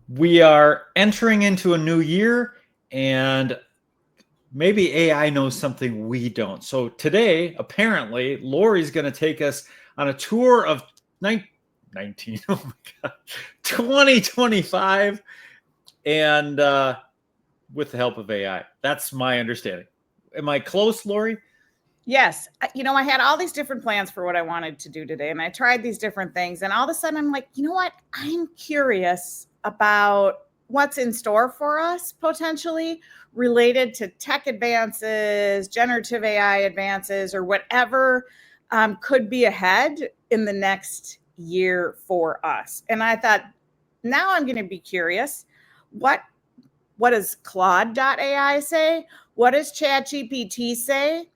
We are entering into a new year, and maybe AI knows something we don't. So today, apparently, Lori's going to take us on a tour of 19, oh my God, 2025, and with the help of AI. That's my understanding. Am I close, Lori? Yes. I had all these different plans for what I wanted to do today, and I tried these different things. And all of a sudden, I'm like, you know what? I'm curious about what's in store for us potentially related to tech advances, generative AI advances, or whatever could be ahead in the next year for us. And I thought, now I'm going to be curious. What does Claude.ai say? What does ChatGPT say?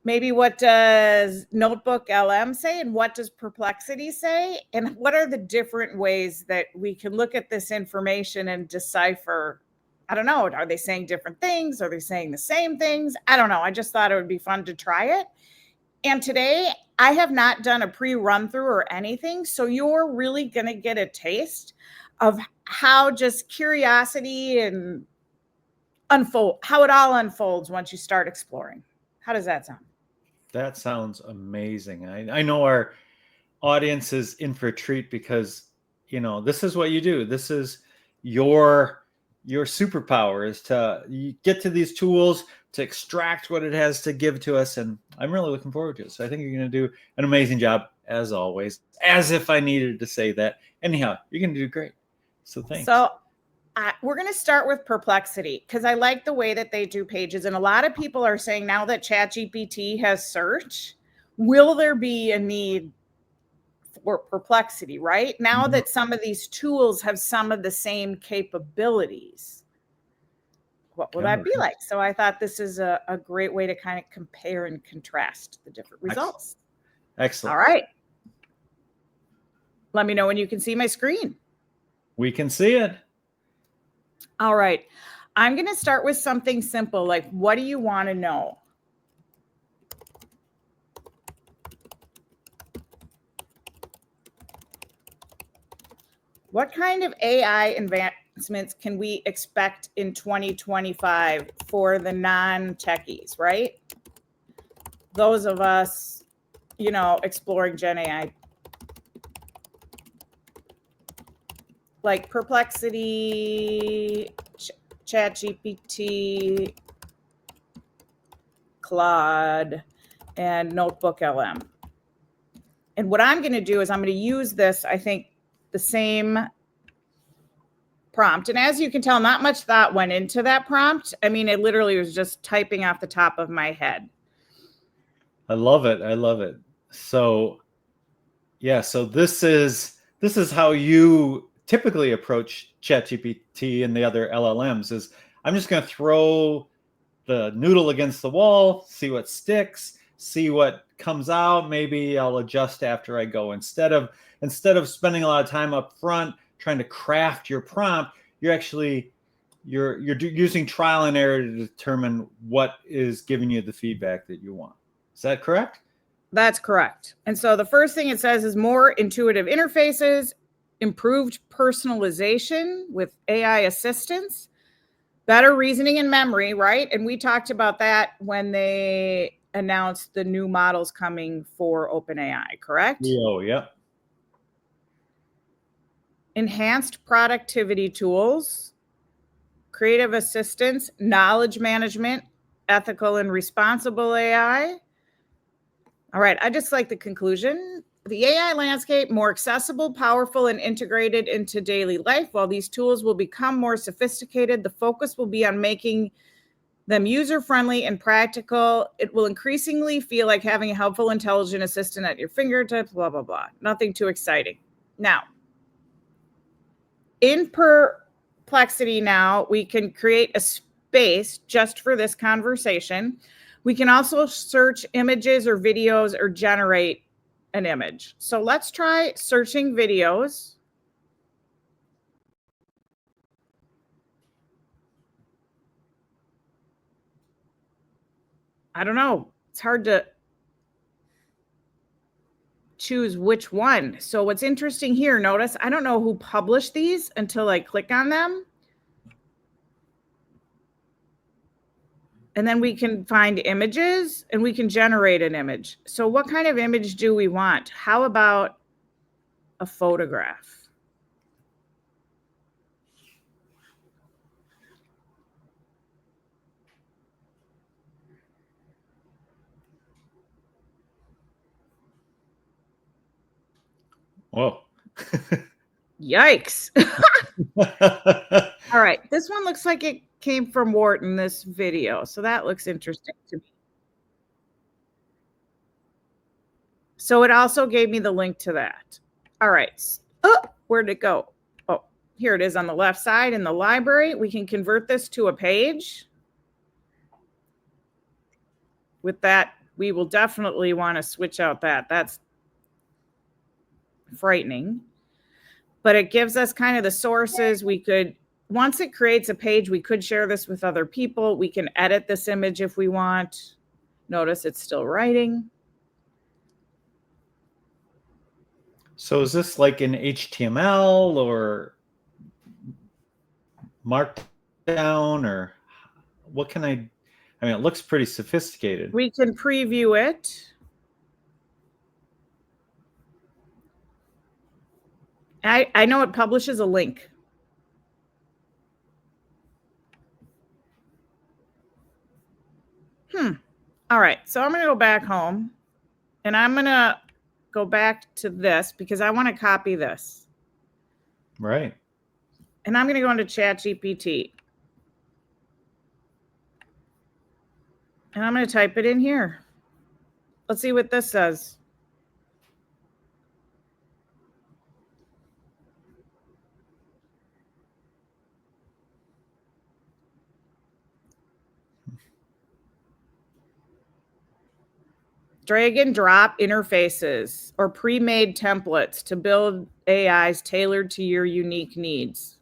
Maybe what does Notebook LM say, and what does Perplexity say? And what are the different ways that we can look at this information and decipher? I don't know. Are they saying different things? Are they saying the same things? I don't know. I just thought it would be fun to try it. And today I have not done a pre-run through or anything. So you're really going to get a taste of how just curiosity and how it all unfolds once you start exploring. How does that sound? That sounds amazing. I know our audience is in for a treat because this is what you do. This is your superpower is to you get to these tools to extract what it has to give to us, and I'm really looking forward to it. So I think you're going to do an amazing job as always, as if I needed to say that. Anyhow, you're going to do great. So thanks. So we're going to start with Perplexity because I like the way that they do pages. And a lot of people are saying now that ChatGPT has search, will there be a need for Perplexity, right? Now that some of these tools have some of the same capabilities, what will that be like? So I thought this is a great way to kind of compare and contrast the different results. Excellent. All right. Let me know when you can see my screen. We can see it. All right. I'm going to start with something simple, like what do you want to know? What kind of AI advancements can we expect in 2025 for the non-techies, right? Those of us, exploring Gen AI. Like Perplexity, ChatGPT, Claude, and Notebook LM. And what I'm going to do is I'm going to use this, I think, the same prompt. And as you can tell, not much thought went into that prompt. I mean, it literally was just typing off the top of my head. I love it. I love it. So, yeah, so this is how you typically approach ChatGPT and the other LLMs is I'm just going to throw the noodle against the wall, see what sticks, see what comes out. Maybe I'll adjust after I go. Instead of spending a lot of time up front trying to craft your prompt, you're using trial and error to determine what is giving you the feedback that you want. Is that correct? That's correct. And so the first thing it says is more intuitive interfaces, improved personalization with AI assistance, better reasoning and memory, right? And we talked about that when they announced the new models coming for OpenAI, correct? Oh, yeah. Enhanced productivity tools, creative assistance, knowledge management, ethical and responsible AI. All right, I just like the conclusion. The AI landscape more accessible, powerful, and integrated into daily life. While these tools will become more sophisticated, the focus will be on making them user-friendly and practical. It will increasingly feel like having a helpful, intelligent assistant at your fingertips, blah, blah, blah. Nothing too exciting. Now, in Perplexity now, we can create a space just for this conversation. We can also search images or videos or generate an image. So let's try searching videos. I don't know. It's hard to choose which one. So what's interesting here, notice I don't know who published these until I click on them. And then we can find images and we can generate an image. So what kind of image do we want? How about a photograph? Whoa. Yikes. All right. This one looks like it came from Wharton, this video. So that looks interesting to me. So it also gave me the link to that. All right. Oh, where'd it go? Oh, here it is on the left side in the library. We can convert this to a page. With that, we will definitely want to switch out that. That's frightening. But it gives us kind of the sources. We could, once it creates a page, we could share this with other people. We can edit this image if we want. Notice it's still writing. So is this like in HTML or Markdown, or what can I mean, it looks pretty sophisticated. We can preview it. I know it publishes a link. All right, so I'm going to go back home and I'm going to go back to this because I want to copy this. Right. And I'm going to go into ChatGPT. And I'm going to type it in here. Let's see what this says. Drag and drop interfaces or pre-made templates to build AIs tailored to your unique needs.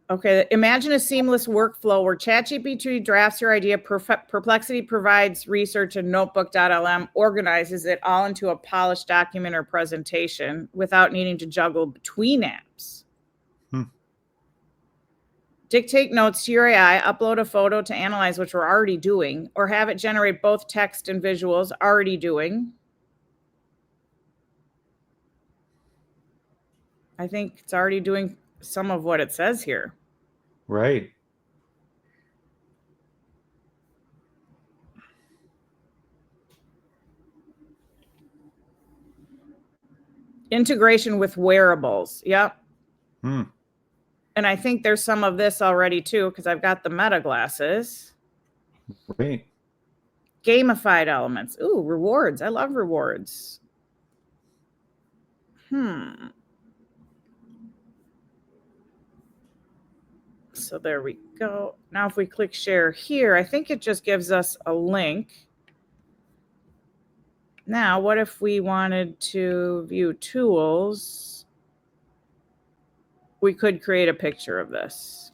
Okay, imagine a seamless workflow where ChatGPT drafts your idea, Perplexity provides research, and Notebook.lm organizes it all into a polished document or presentation without needing to juggle between apps. Dictate notes to your AI, upload a photo to analyze, which we're already doing, or have it generate both text and visuals, already doing. I think it's already doing some of what it says here. Right. Integration with wearables. Yep. And I think there's some of this already too, because I've got the Meta glasses. Right. Gamified elements. Ooh, rewards. I love rewards. So there we go. Now if we click share here, I think it just gives us a link. Now, what if we wanted to view tools? We could create a picture of this.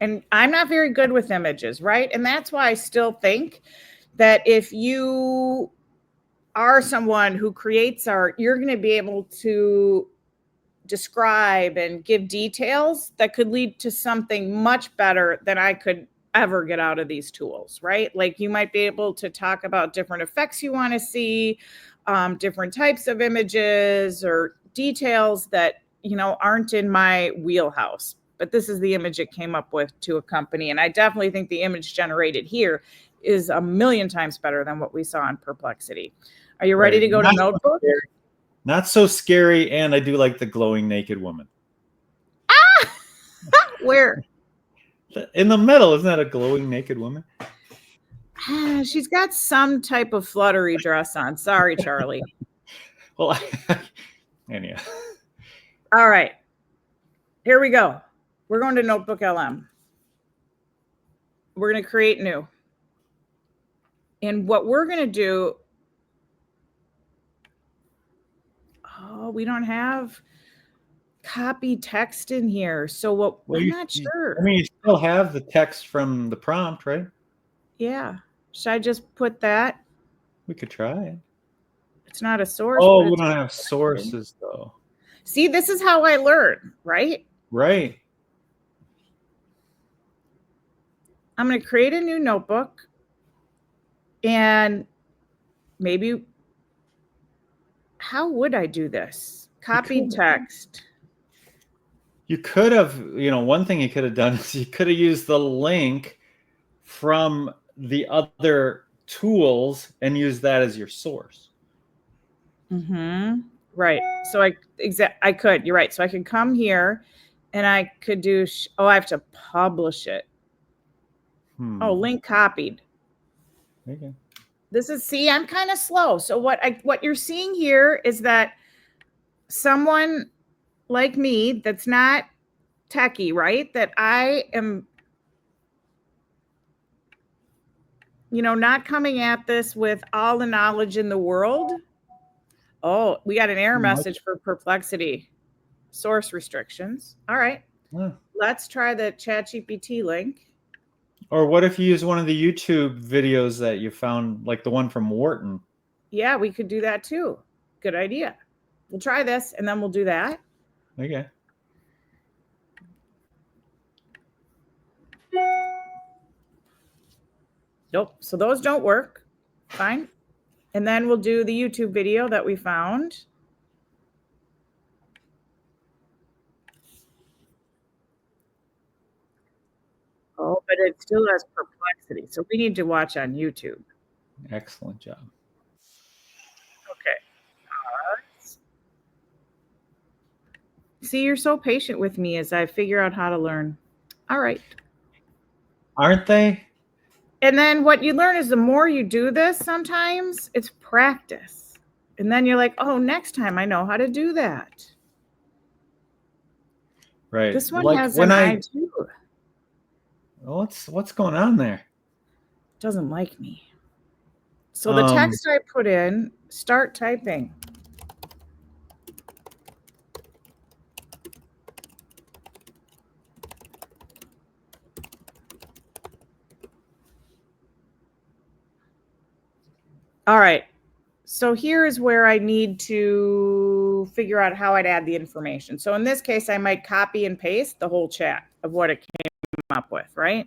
And I'm not very good with images, right? And that's why I still think that if you are someone who creates art, you're going to be able to describe and give details that could lead to something much better than I could ever get out of these tools, right? Like you might be able to talk about different effects you want to see, different types of images or details that, you know, aren't in my wheelhouse. But this is the image it came up with to accompany. And I definitely think the image generated here is a million times better than what we saw in Perplexity. Are you ready to go to Notebook? Not so scary, and I do like the glowing naked woman. Ah! Where? In the middle, isn't that a glowing naked woman? She's got some type of fluttery dress on. Sorry, Charlie. Well, anyhow. All right. Here we go. We're going to Notebook LM. We're going to create new. And what we're going to do Oh, we don't have copy text in here. So what? Well, I'm not sure. I mean, you still have the text from the prompt, right? Yeah. Should I just put that? We could try it. It's not a source, Oh, but we it's don't have sources though. See, this is how I learn, right? Right. I'm going to create a new notebook and maybe how would I do this? Copy text. You could have, one thing you could have done is you could have used the link from the other tools and used that as your source. Right. So I could. You're right. So I could come here and I could do. I have to publish it. Oh, link copied. Okay. See, I'm kind of slow. So what you're seeing here is that someone like me that's not techie, right? That I am, not coming at this with all the knowledge in the world. Oh, we got an error message for Perplexity. Source restrictions. All right. Yeah. Let's try the ChatGPT link. Or what if you use one of the YouTube videos that you found, like the one from Wharton? Yeah, we could do that too. Good idea. We'll try this and then we'll do that. Okay. Nope. So those don't work. Fine. And then we'll do the YouTube video that we found. Oh, but it still has Perplexity. So we need to watch on YouTube. Excellent job. Okay. See, you're so patient with me as I figure out how to learn. All right. Aren't they? And then what you learn is the more you do this, sometimes it's practice. And then you're like, oh, next time I know how to do that. Right. This one like has when an I too. What's going on there? Doesn't like me. So the text I put in, start typing. All right. So here is where I need to figure out how I'd add the information. So in this case, I might copy and paste the whole chat of what it came up with, right?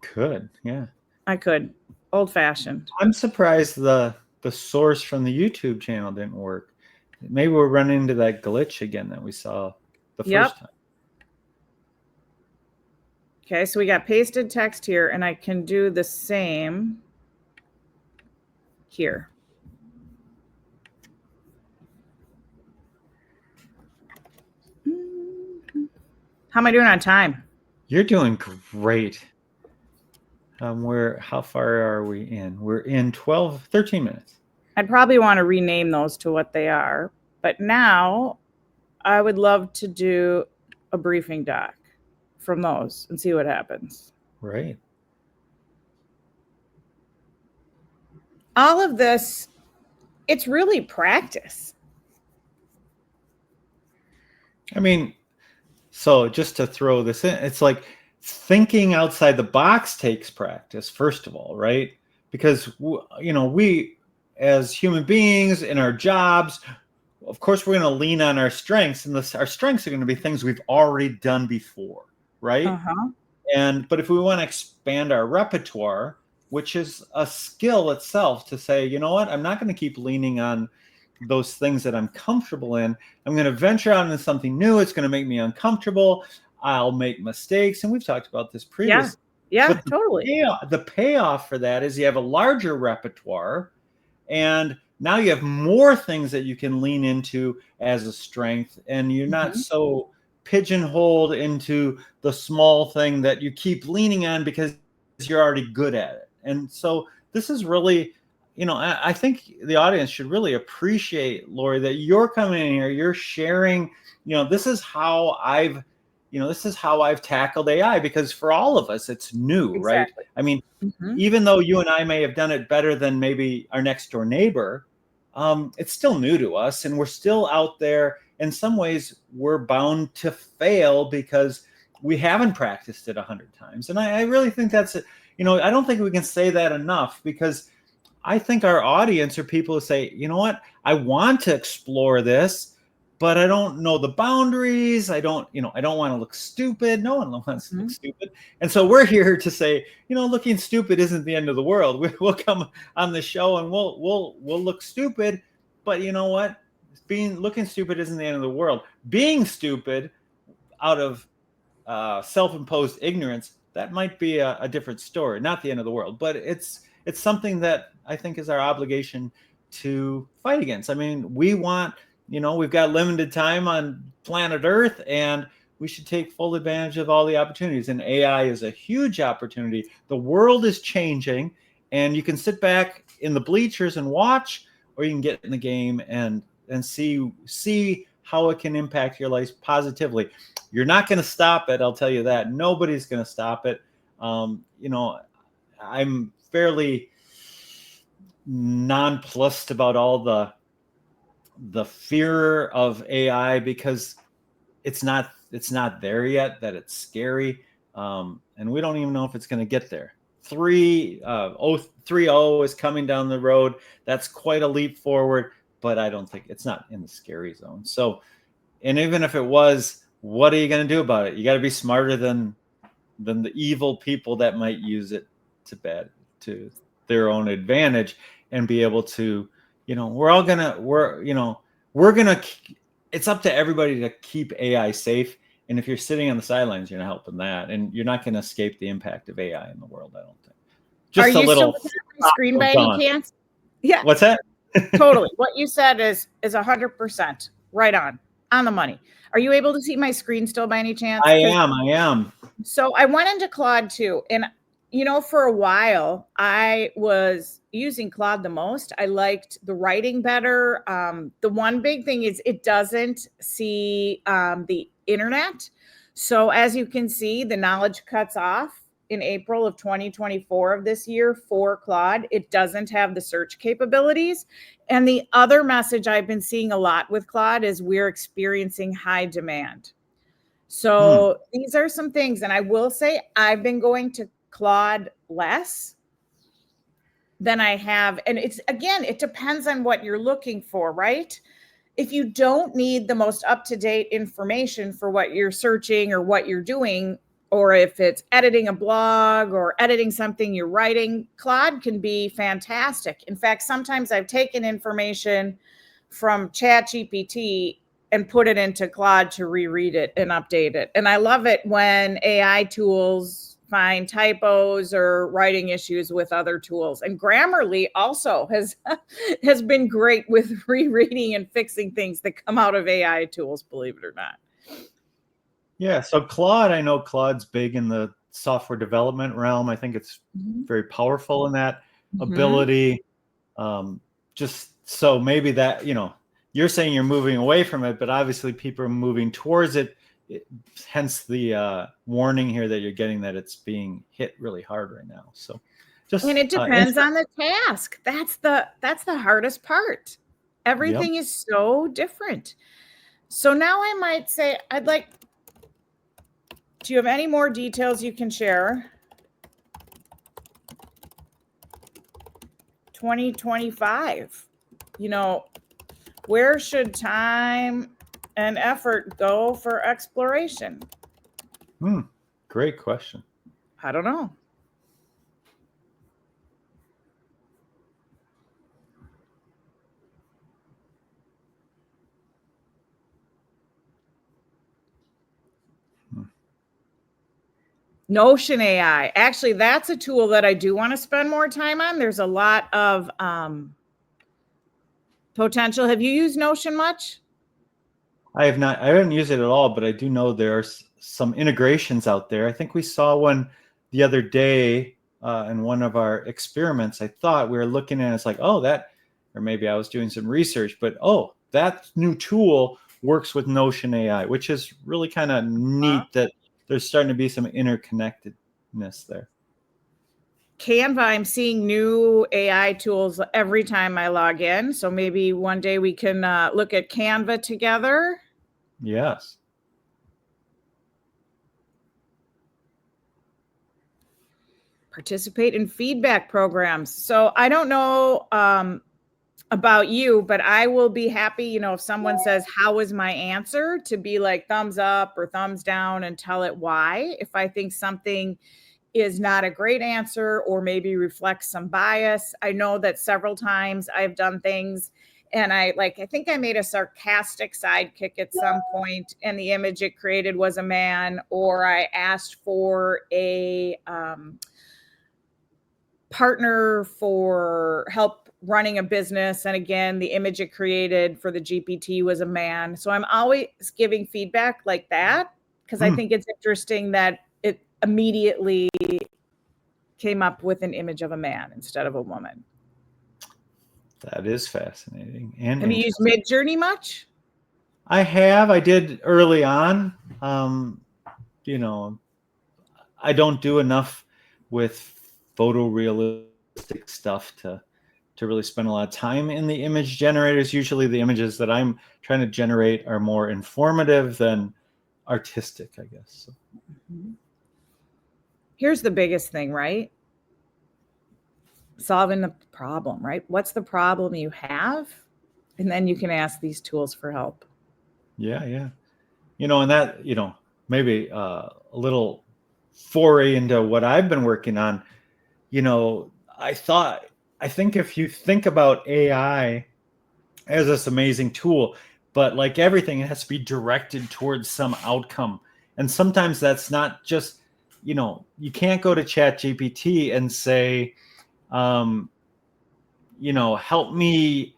Could, yeah. I could. Old fashioned. I'm surprised the source from the YouTube channel didn't work. Maybe we're running into that glitch again that we saw the first time. Okay, so we got pasted text here, and I can do the same here. How am I doing on time? You're doing great. How far are we in? We're in 13 minutes. I'd probably want to rename those to what they are. But now I would love to do a briefing doc from those and see what happens. Right. All of this, it's really practice. I mean, so just to throw this in, it's like thinking outside the box takes practice, first of all, right? Because, we as human beings in our jobs, of course, we're going to lean on our strengths, and our strengths are going to be things we've already done before, right? But if we want to expand our repertoire, which is a skill itself, to say, you know what, I'm not going to keep leaning on those things that I'm comfortable in. I'm going to venture out into something new. It's going to make me uncomfortable. I'll make mistakes. And we've talked about this previously. Yeah, totally. The payoff for that is you have a larger repertoire, and now you have more things that you can lean into as a strength, and you're not so pigeonholed into the small thing that you keep leaning on because you're already good at it. And so this is really, I think the audience should really appreciate, Lori, that you're coming in here, you're sharing, this is how I've tackled AI, because for all of us, it's new, right? I mean, even though you and I may have done it better than maybe our next door neighbor, it's still new to us, and we're still out there. In some ways, we're bound to fail because we haven't practiced it 100 times. And I really think that's, I don't think we can say that enough, because I think our audience are people who say, you know what, I want to explore this, but I don't know the boundaries. I don't want to look stupid. No one wants to look stupid. And so we're here to say, looking stupid isn't the end of the world. We'll come on the show and we'll look stupid, but you know what? Looking stupid isn't the end of the world. Being stupid out of self-imposed ignorance, that might be a different story. Not the end of the world, but it's something that I think is our obligation to fight against. I mean, we've got limited time on planet Earth, and we should take full advantage of all the opportunities. And AI is a huge opportunity. The world is changing, and you can sit back in the bleachers and watch, or you can get in the game and see how it can impact your life positively. You're not going to stop it. I'll tell you that. Nobody's going to stop it. I'm fairly nonplussed about all the fear of AI, because it's not there yet, that it's scary. And we don't even know if it's going to get there. 3.0 is coming down the road. That's quite a leap forward, but I don't think it's not in the scary zone. So, and even if it was, what are you going to do about it? You got to be smarter than the evil people that might use it to their own advantage, and be able to, it's up to everybody to keep AI safe. And if you're sitting on the sidelines, you're not helping that, and you're not going to escape the impact of AI in the world, I don't think. Just are you still looking at my screen by any chance? Yeah. What's that? Totally. What you said is 100% right on the money. Are you able to see my screen still by any chance? I am. So I went into Claude too. And, for a while, I was using Claude the most. I liked the writing better. The one big thing is it doesn't see the internet. So as you can see, the knowledge cuts off in April of 2024 of this year for Claude. It doesn't have the search capabilities. And the other message I've been seeing a lot with Claude is we're experiencing high demand. So these are some things. And I will say I've been going to Claude less than I have. And it depends on what you're looking for, right? If you don't need the most up-to-date information for what you're searching or what you're doing, or if it's editing a blog or editing something you're writing, Claude can be fantastic. In fact, sometimes I've taken information from ChatGPT and put it into Claude to reread it and update it. And I love it when AI tools find typos or writing issues with other tools. And Grammarly also has been great with rereading and fixing things that come out of AI tools, believe it or not. Yeah, so Claude, I know Claude's big in the software development realm. I think it's very powerful in that ability. Just so maybe that, you're saying you're moving away from it, but obviously people are moving towards it. Hence the warning here that you're getting that it's being hit really hard right now. So and it depends on the task. That's the hardest part. Everything is so different. So now I might say, do you have any more details you can share? 2025, where should time and effort go for exploration? Great question. I don't know. Notion AI. Actually, that's a tool that I do want to spend more time on. There's a lot of potential. Have you used Notion much? I have not. I haven't used it at all, but I do know there's some integrations out there. I think we saw one the other day in one of our experiments. I thought we were looking at it, it's like, or maybe I was doing some research, but that new tool works with Notion AI, which is really kind of neat that there's starting to be some interconnectedness there. Canva, I'm seeing new AI tools every time I log in. So maybe one day we can look at Canva together. Yes. Participate in feedback programs. So I don't know about you, but I will be happy, if someone says, how was my answer, to be like thumbs up or thumbs down and tell it why. If I think something is not a great answer or maybe reflects some bias. I know that several times I've done things and I think I made a sarcastic sidekick at some point and the image it created was a man, or I asked for a partner for help running a business. And again, the image it created for the GPT was a man. So I'm always giving feedback like that because I think it's interesting that it immediately came up with an image of a man instead of a woman. That is fascinating. And have you used Midjourney much? I did early on. I don't do enough with photorealistic stuff to really spend a lot of time in the image generators. Usually the images that I'm trying to generate are more informative than artistic, I guess. So. Here's the biggest thing, right? Solving the problem, right? What's the problem you have? And then you can ask these tools for help. Yeah. And that, maybe a little foray into what I've been working on. I think if you think about AI as this amazing tool, but like everything, it has to be directed towards some outcome. And sometimes that's not just, you can't go to ChatGPT and say, help me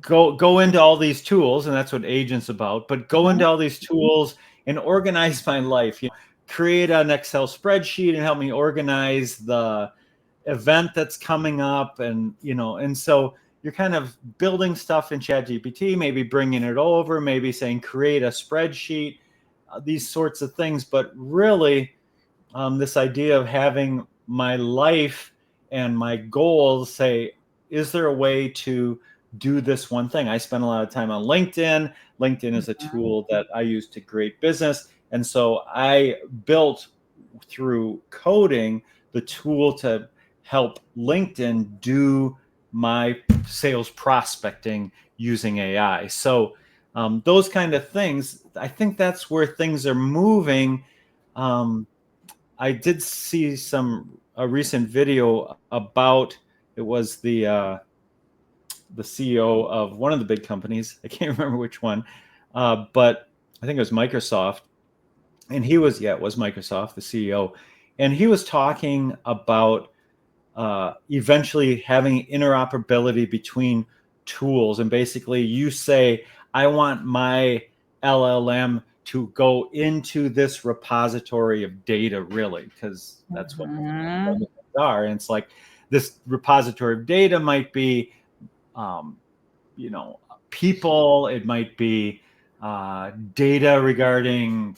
go into all these tools, and that's what agent's about, but go into all these tools and organize my life. Create an Excel spreadsheet and help me organize the event that's coming up. And so you're kind of building stuff in ChatGPT, maybe bringing it over, maybe saying create a spreadsheet, these sorts of things. But really, this idea of having my life and my goals say, is there a way to do this one thing? I spend a lot of time on LinkedIn. LinkedIn is a tool that I use to create business. And so I built through coding the tool to help LinkedIn do my sales prospecting using AI. So those kind of things, I think that's where things are moving. I did see a recent video about, it was the CEO of one of the big companies. I can't remember which one, but I think it was Microsoft. And it was Microsoft, the CEO. And he was talking about eventually having interoperability between tools. And basically you say, I want my LLM to go into this repository of data, really, because that's what they are. And it's like this repository of data might be, people, it might be data regarding,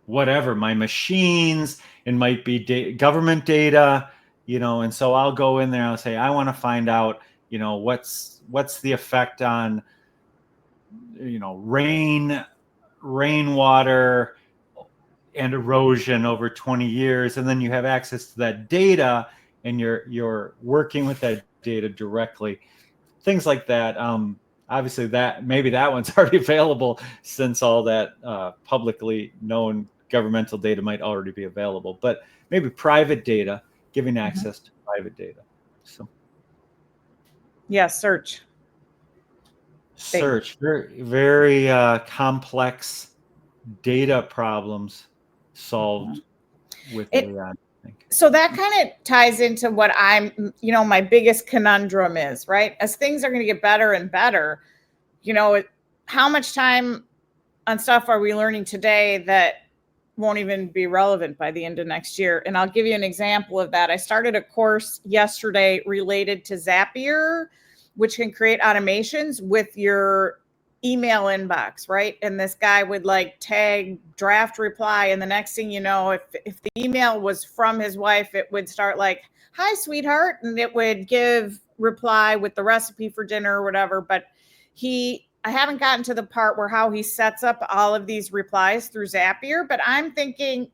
whatever, my machines, it might be government data, and so I'll go in there, I'll say, I want to find out, what's the effect on, rainwater and erosion over 20 years. And then you have access to that data and you're working with that data directly, things like that. Obviously maybe that one's already available, since all that publicly known governmental data might already be available, but maybe private data, giving access to private data. So yeah, search very, very complex data problems solved with AI. So that kind of ties into what my biggest conundrum is, right? As things are going to get better and better, how much time on stuff are we learning today that won't even be relevant by the end of next year? And I'll give you an example of that. I started a course yesterday related to Zapier, which can create automations with your email inbox, right? And this guy would like tag draft reply, and the next thing you know, if the email was from his wife, it would start like, "Hi, sweetheart," and it would give reply with the recipe for dinner or whatever. But I haven't gotten to the part where how he sets up all of these replies through Zapier, but I'm thinking,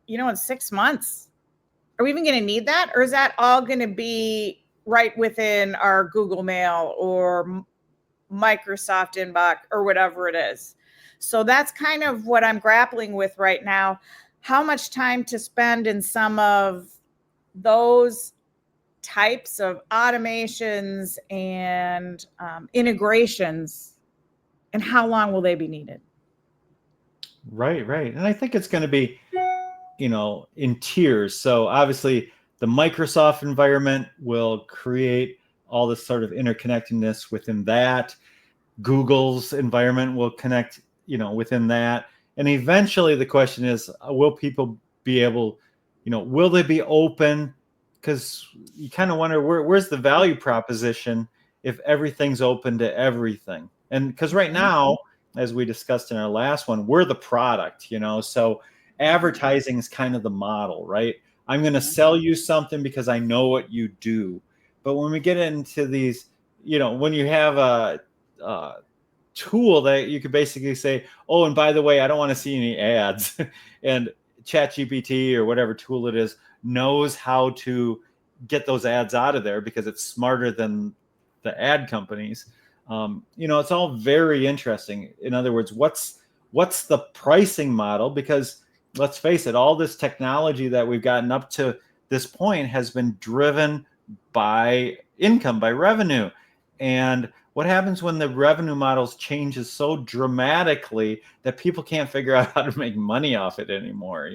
in 6 months, are we even going to need that? Or is that all going to be right within our Google Mail or Microsoft inbox or whatever it is? So that's kind of what I'm grappling with right now. How much time to spend in some of those types of automations and integrations, and how long will they be needed? Right. And I think it's going to be, in tiers. So obviously the Microsoft environment will create all this sort of interconnectedness within that. Google's environment will connect, within that. And eventually the question is, will people be able, will they be open? Because you kind of wonder where's the value proposition if everything's open to everything. And because right now, as we discussed in our last one, we're the product, so advertising is kind of the model, right? I'm going to sell you something because I know what you do. But when we get into these, when you have a tool that you could basically say, oh, and by the way, I don't want to see any ads. And ChatGPT or whatever tool it is knows how to get those ads out of there because it's smarter than the ad companies. It's all very interesting. In other words, what's the pricing model? Because let's face it, all this technology that we've gotten up to this point has been driven by income, by revenue. And what happens when the revenue models changes so dramatically that people can't figure out how to make money off it anymore,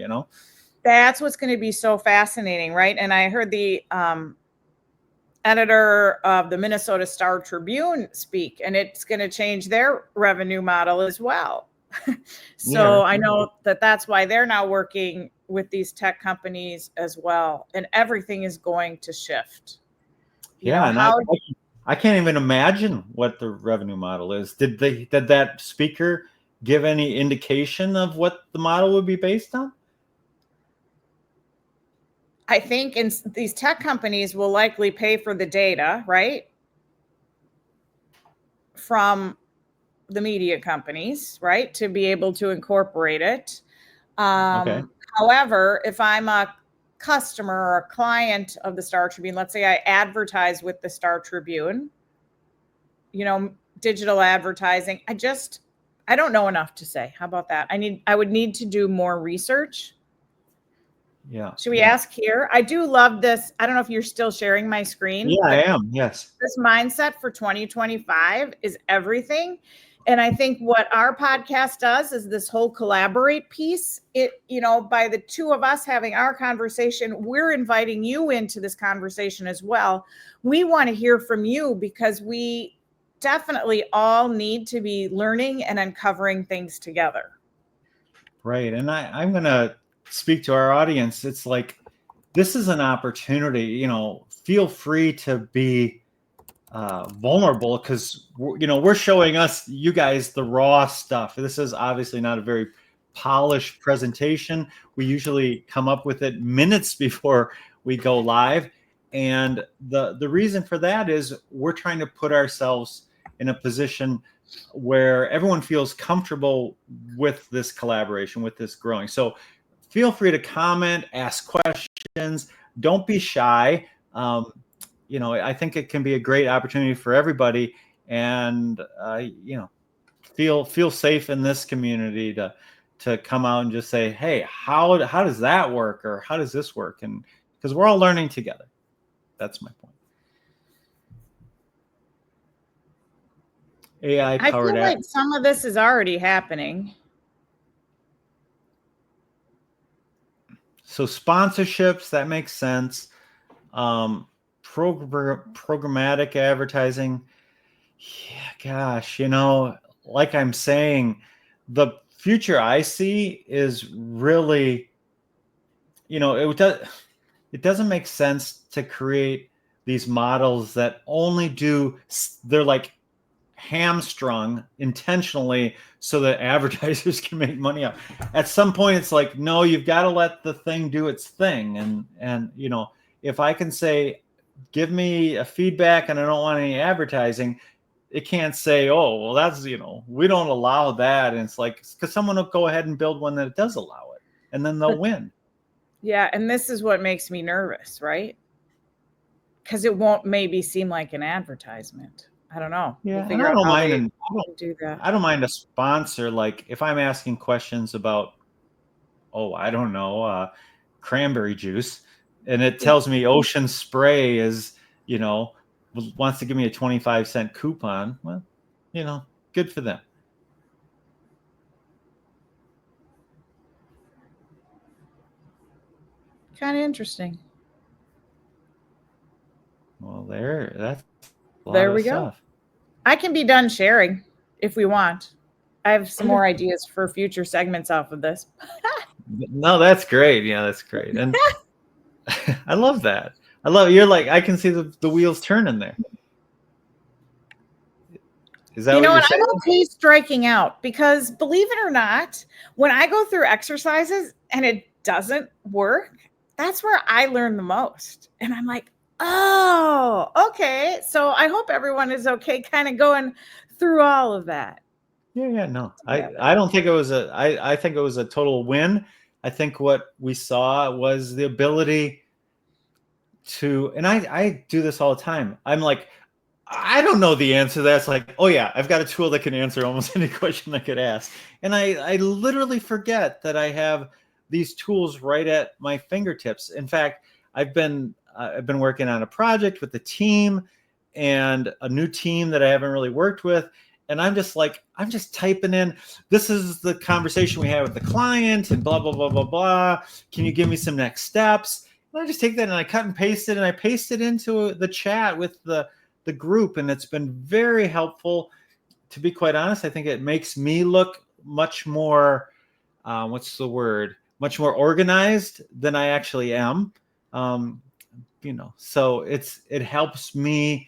That's what's going to be so fascinating, right? And I heard the editor of the Minnesota Star Tribune speak, and it's going to change their revenue model as well. So yeah. I know that's why they're now working with these tech companies as well, and everything is going to shift. I can't even imagine what the revenue model is. Did that speaker give any indication of what the model would be based on? I think these tech companies will likely pay for the data, right? From the media companies, right? To be able to incorporate it. Okay. However, if I'm a customer or a client of the Star Tribune, let's say I advertise with the Star Tribune, digital advertising, I don't know enough to say. How about that? I would need to do more research. Yeah. Should we ask here? I do love this. I don't know if you're still sharing my screen. Yeah, I am. Yes. This mindset for 2025 is everything. And I think what our podcast does is this whole collaborate piece. By the two of us having our conversation, we're inviting you into this conversation as well. We want to hear from you because we definitely all need to be learning and uncovering things together. Right. And I'm going to speak to our audience. It's like, this is an opportunity, feel free to be vulnerable because, we're showing you guys the raw stuff. This is obviously not a very polished presentation. We usually come up with it minutes before we go live. And the reason for that is we're trying to put ourselves in a position where everyone feels comfortable with this collaboration, with this growing. So feel free to comment, ask questions. Don't be shy. I think it can be a great opportunity for everybody, and feel safe in this community to come out and just say, hey, how does that work, or how does this work? And because we're all learning together. That's my point. AI powered. I feel like some of this is already happening. So sponsorships, that makes sense. Programmatic advertising. Yeah, gosh, like I'm saying, the future I see is really, it doesn't make sense to create these models that only they're like hamstrung intentionally so that advertisers can make money up. At some point, it's like, no, you've got to let the thing do its thing. And you know, if I can say, give me a feedback and I don't want any advertising, it can't say, oh, well, that's, you know, we don't allow that. And it's like, because someone will go ahead and build one that does allow it, and then they'll win. Yeah. And this is what makes me nervous, right? Because it won't maybe seem like an advertisement. I don't know. Yeah, We'll and figure I out don't how mind, they and do that. I don't mind a sponsor. Like if I'm asking questions about, oh, I don't know, cranberry juice, and it tells me Ocean Spray is, you know, wants to give me a 25-cent coupon. Well, you know, good for them. Kind of interesting. Well, that's a lot There of we go. stuff. I can be done sharing if we want. I have some more ideas for future segments off of this. No, that's great. Yeah, that's great. And I love that. I love, you're like, I can see the wheels turning there. Is that You what know you're what? saying? I'm okay striking out because believe it or not, when I go through exercises and it doesn't work, that's where I learn the most. And I'm like, oh, okay. So I hope everyone is okay kind of going through all of that. Yeah, no. I don't think it was I think it was a total win. I think what we saw was the ability to, and I do this all the time. I'm like, I don't know the answer to that. It's like, oh yeah, I've got a tool that can answer almost any question I could ask. And I literally forget that I have these tools right at my fingertips. In fact, I've been working on a project with the team and a new team that I haven't really worked with. And I'm just typing in, this is the conversation we had with the client and blah, blah, blah, blah, blah. Can you give me some next steps? And I just take that and I cut and paste it, and I paste it into the chat with the group. And it's been very helpful. To be quite honest, I think it makes me look much more, what's the word? Much more organized than I actually am. You know, so it helps me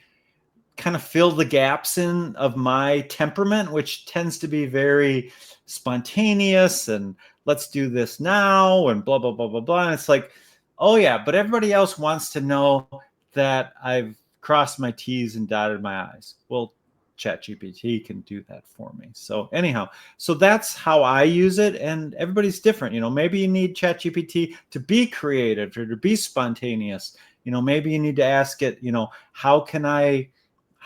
kind of fill the gaps in of my temperament, which tends to be very spontaneous and let's do this now and blah, blah, blah, blah, blah. And it's like, oh yeah, but everybody else wants to know that I've crossed my T's and dotted my I's. Well, ChatGPT can do that for me. So anyhow, so that's how I use it, and everybody's different. You know, maybe you need ChatGPT to be creative or to be spontaneous. You know, maybe you need to ask it, you know, how can I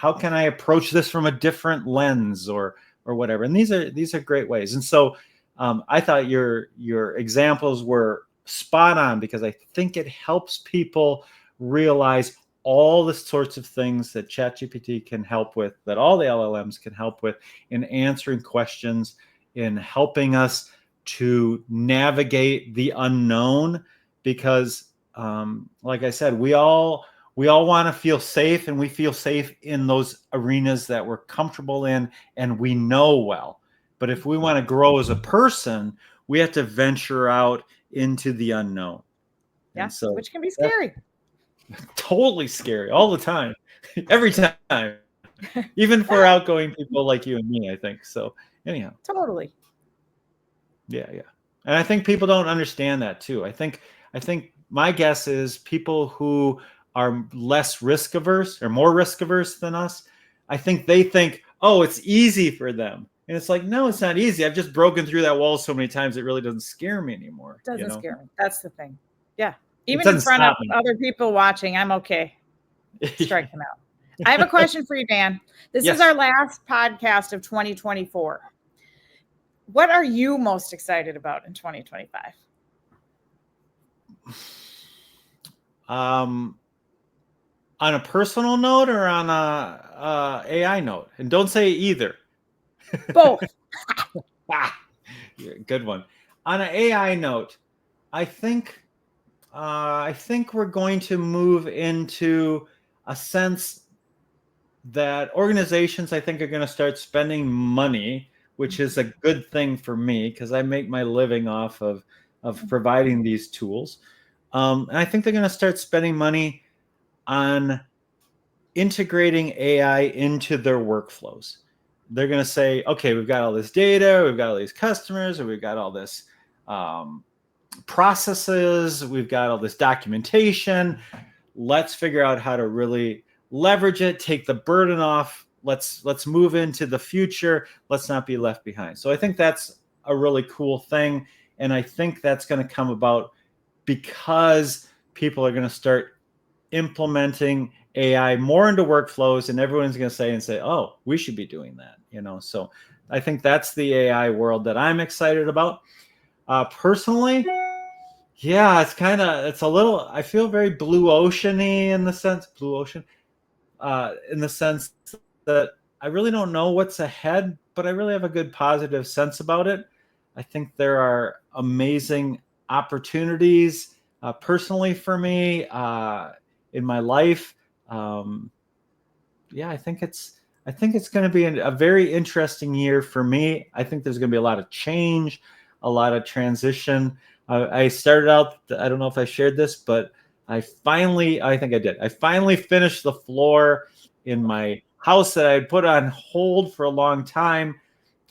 approach this from a different lens or whatever. And these are great ways. And so I thought your examples were spot on, because I think it helps people realize all the sorts of things that ChatGPT can help with, that all the LLMs can help with in answering questions, in helping us to navigate the unknown. Because like I said, we all want to feel safe, and we feel safe in those arenas that we're comfortable in and we know well. But if we want to grow as a person, we have to venture out into the unknown. Yeah, and so which can be scary. totally scary all the time, every time, even for outgoing people like you and me, I think. So anyhow, Totally. yeah. And I think people don't understand that too. I think my guess is people who are less risk averse or more risk averse than us, I think they think, oh, it's easy for them. And it's like, no, it's not easy. I've just broken through that wall so many times, it really doesn't scare me anymore. Doesn't scare me. That's the thing. Yeah. It Even in doesn't front of stop me. other people watching, I'm okay striking out. I have a question for you, Dan. This Yes. is our last podcast of 2024. What are you most excited about in 2025? On a personal note or on a AI note? And don't say either. Both. Good one. On an AI note, I think we're going to move into a sense that organizations, I think, are going to start spending money, which is a good thing for me because I make my living off of providing these tools. And I think they're going to start spending money on integrating AI into their workflows. they're going to say, okay, we've got all this data, we've got all these customers, or we've got all this processes, we've got all this documentation. Let's figure out how to really leverage it, take the burden off. Let's move into the future. Let's not be left behind. So I think that's a really cool thing. And I think that's going to come about because people are going to start implementing AI more into workflows, and everyone's going to say, oh, we should be doing that. So I think that's the AI world that I'm excited about. Personally, yeah, it's a little, I feel very blue ocean-y in the sense that I really don't know what's ahead, but I really have a good positive sense about it. I think there are amazing opportunities personally for me in my life. Yeah, I think it's going to be a very interesting year for me. I think there's going to be a lot of change, a lot of transition. I started out, I don't know if I shared this, but I think I did. I finally finished the floor in my house that I had put on hold for a long time.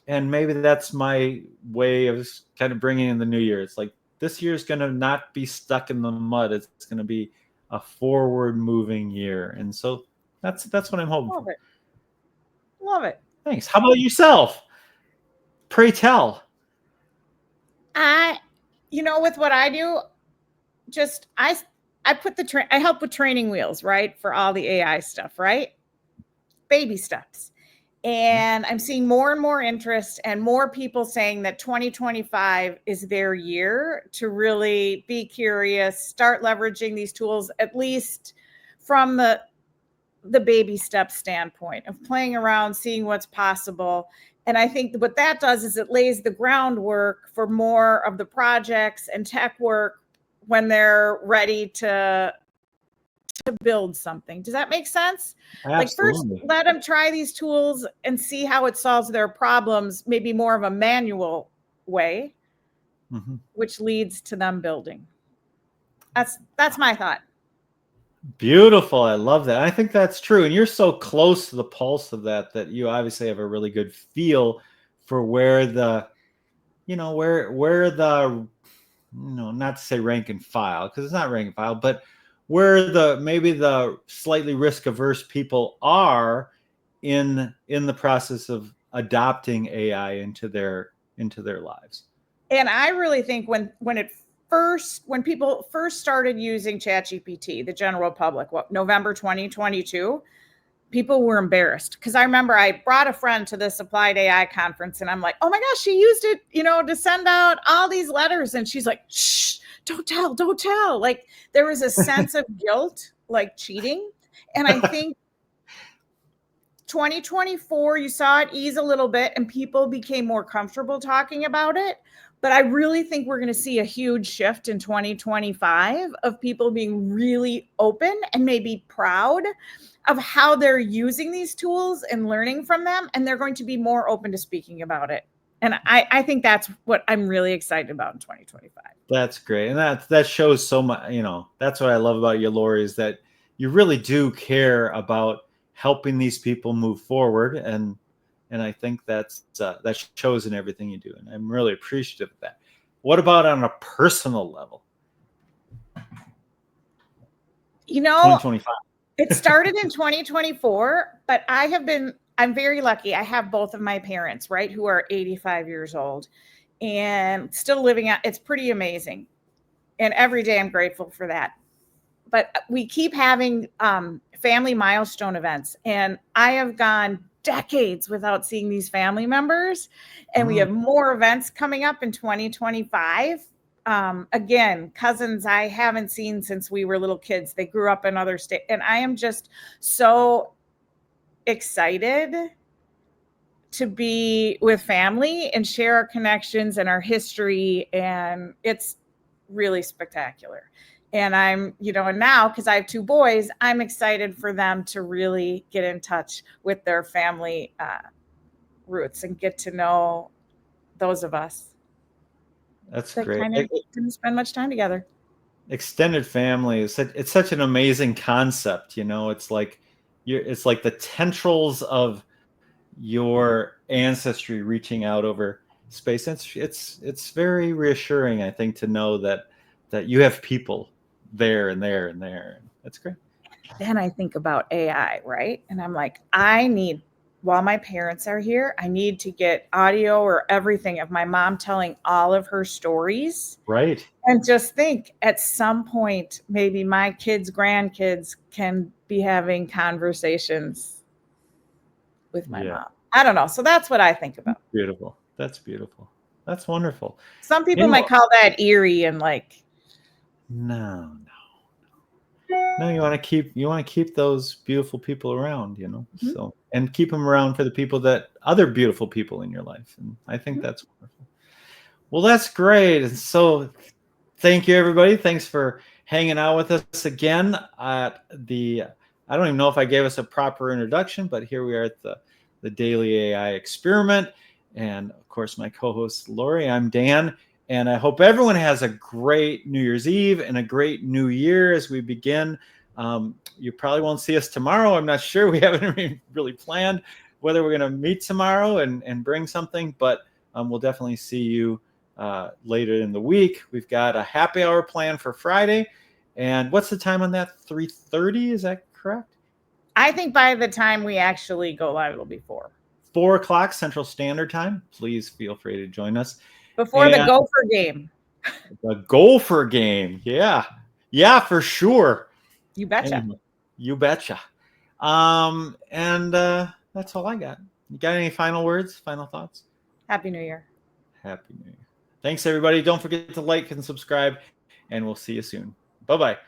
And maybe that's my way of kind of bringing in the new year. It's like, this year is going to not be stuck in the mud. It's going to be a forward moving year. And so that's what I'm hoping Love for. it. Love it. Thanks. How about yourself? Pray tell. With what I do, just I put I help with training wheels, right? For all the AI stuff, right? Baby steps. And I'm seeing more and more interest and more people saying that 2025 is their year to really be curious, start leveraging these tools, at least from the baby step standpoint of playing around, seeing what's possible. And I think what that does is it lays the groundwork for more of the projects and tech work when they're ready to build something. Does that make sense? Absolutely. Like, first, let them try these tools and see how it solves their problems, maybe more of a manual way, which leads to them building. That's my thought. Beautiful. I love that. I think that's true. And you're so close to the pulse of that you obviously have a really good feel for where the, not to say rank and file, because it's not rank and file, but where maybe the slightly risk averse people are in the process of adopting AI into their lives. And I really think when people first started using ChatGPT, the general public, November 2022, people were embarrassed, because I remember I brought a friend to this applied AI conference and I'm like, oh my gosh, she used it, to send out all these letters. And she's like, shh, don't tell. Like, there was a sense of guilt, like cheating. And I think 2024, you saw it ease a little bit and people became more comfortable talking about it. But I really think we're going to see a huge shift in 2025 of people being really open and maybe proud of how they're using these tools and learning from them. And they're going to be more open to speaking about it. And I think that's what I'm really excited about in 2025. That's great. And that shows so much, that's what I love about you, Lori, is that you really do care about helping these people move forward. And I think that shows in everything you do. And I'm really appreciative of that. What about on a personal level? 2025. It started in 2024, but I'm very lucky. I have both of my parents, right, who are 85 years old and still living out. It's pretty amazing. And every day I'm grateful for that. But we keep having family milestone events. And I have gone decades without seeing these family members. And we have more events coming up in 2025. Again, cousins I haven't seen since we were little kids. They grew up in other states. And I am just so excited to be with family and share our connections and our history. And it's really spectacular. And I'm, and now, because I have two boys, I'm excited for them to really get in touch with their family roots and get to know those of us. That's great. Kind of didn't spend much time together. Extended family it's such an amazing concept. It's like the tendrils of your ancestry reaching out over space. It's very reassuring, I think, to know that you have people there and there and there. That's great. Then I think about AI, right? And I'm like, while my parents are here, I need to get audio or everything of my mom telling all of her stories. Right. And just think at some point, maybe my kids, grandkids can be having conversations with my Yeah. mom. I don't know. So that's what I think about. Beautiful. That's beautiful. That's wonderful. Some people might call that eerie and like, no. You want to keep those beautiful people around, mm-hmm. So, and keep them around for the people that other beautiful people in your life. And I think Mm-hmm. that's wonderful. Well, that's great. And so thank you, everybody. Thanks for hanging out with us again at I don't even know if I gave us a proper introduction, but here we are at the Daily AI Experiment. And of course, my co-host, Lori, I'm Dan. And I hope everyone has a great New Year's Eve and a great New Year as we begin. You probably won't see us tomorrow. I'm not sure. We haven't really planned whether we're going to meet tomorrow and bring something, but we'll definitely see you later in the week. We've got a happy hour plan for Friday. And what's the time on that? 3:30? Is that correct? I think by the time we actually go live, it'll be 4 o'clock Central Standard Time. Please feel free to join us. Before the Gopher game. The Gopher game. Yeah. Yeah, for sure. You betcha. Anyway, you betcha. And that's all I got. You got any final words, final thoughts? Happy New Year. Happy New Year. Thanks, everybody. Don't forget to like and subscribe, and we'll see you soon. Bye-bye.